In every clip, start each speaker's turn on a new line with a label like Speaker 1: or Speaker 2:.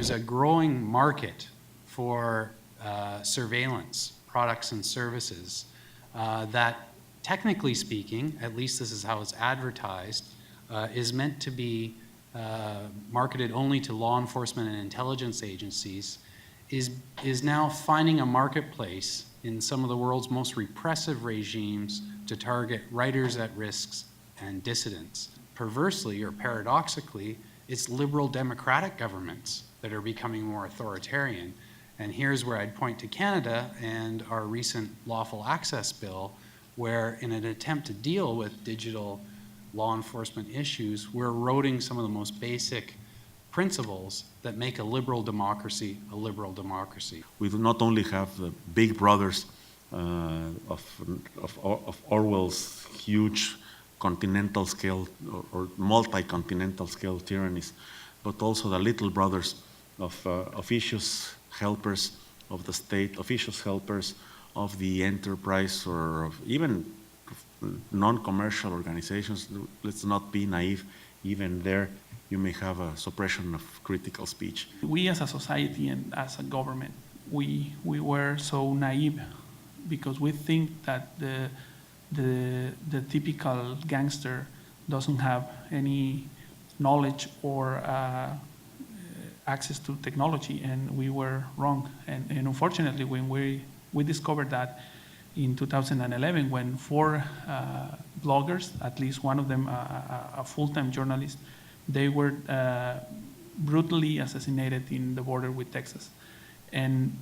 Speaker 1: there's a growing market for surveillance products and services that, technically speaking, at least this is how it's advertised, is meant to be marketed only to law enforcement and intelligence agencies, is now finding a marketplace in some of the world's most repressive regimes to target writers at risks and dissidents. Perversely or paradoxically, it's liberal democratic governments that are becoming more authoritarian. And here's where I'd point to Canada and our recent lawful access bill, where in an attempt to deal with digital law enforcement issues, we're eroding some of the most basic principles that make a liberal democracy a liberal democracy.
Speaker 2: We do not only have the big brothers of Orwell's huge continental scale or multi-continental scale tyrannies, but also the little brothers of officious helpers of the state, officious helpers of the enterprise, or of even non-commercial organizations. Let's not be naive. Even there, you may have a suppression of critical speech.
Speaker 3: We as a society and as a government, we were so naive because we think that the typical gangster doesn't have any knowledge or access to technology, and we were wrong. And unfortunately, when we discovered that in 2011, when 4 bloggers, at least one of them a full-time journalist, they were brutally assassinated in the border with Texas. And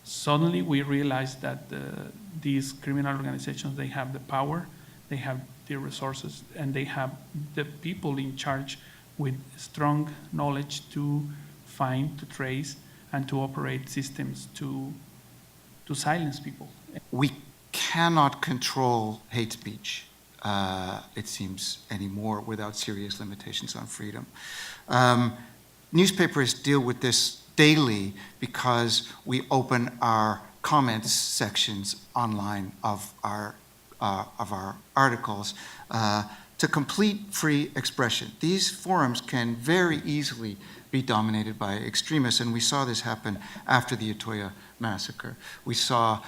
Speaker 3: suddenly we realized that these criminal organizations, they have the power, they have the resources, and they have the people in charge with strong knowledge to find, to trace, and to operate systems to silence people.
Speaker 4: We cannot control hate speech, it seems, anymore without serious limitations on freedom. Newspapers deal with this daily because we open our comments sections online of our articles to complete free expression. These forums can very easily be dominated by extremists, and we saw this happen after the Utoya massacre. We saw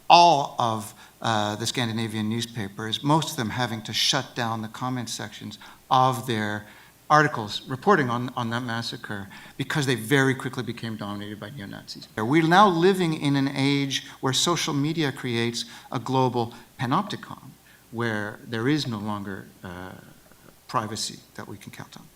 Speaker 4: all of the Scandinavian newspapers, most of them having to shut down the comment sections of their articles reporting on that massacre because they very quickly became dominated by neo-Nazis. We're now living in an age where social media creates a global panopticon where there is no longer privacy that we can count on.